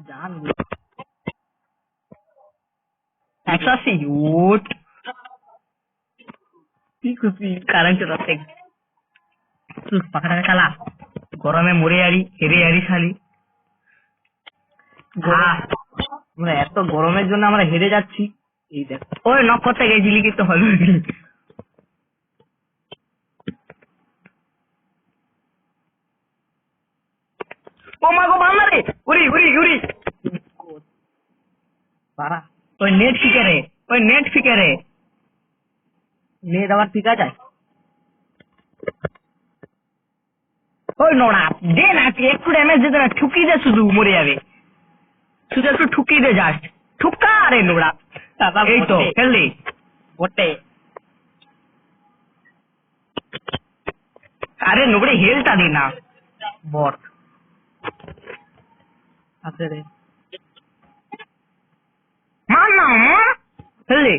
জান 180 উঠ কি খুশি কারেন্ট রাতে তুই পাখাটা চালা গরমে মরে আরি হেরে আরি খালি আমরা এত গরমের জন্য আমরা হেরে যাচ্ছি এই দেখ ওই নক করতে গেছিলি কিন্তু হলো ও মা গো বান্না রে উড়ি উড়ি উড়ি পারা ওই নেট ফিকে রে নেট আবার ফিকা যায় ওই নোড়া দে না তুই একটু ড্যামেজ দিতে না ঠুকি দে শুধু মরে যাবে শুধু একটু ঠুকি দে যাস ঠুকা আরে নোড়া এই তো খেললি বটে আরে নোবড়ে হেলটা দি না বট আছে রে মার না খেললি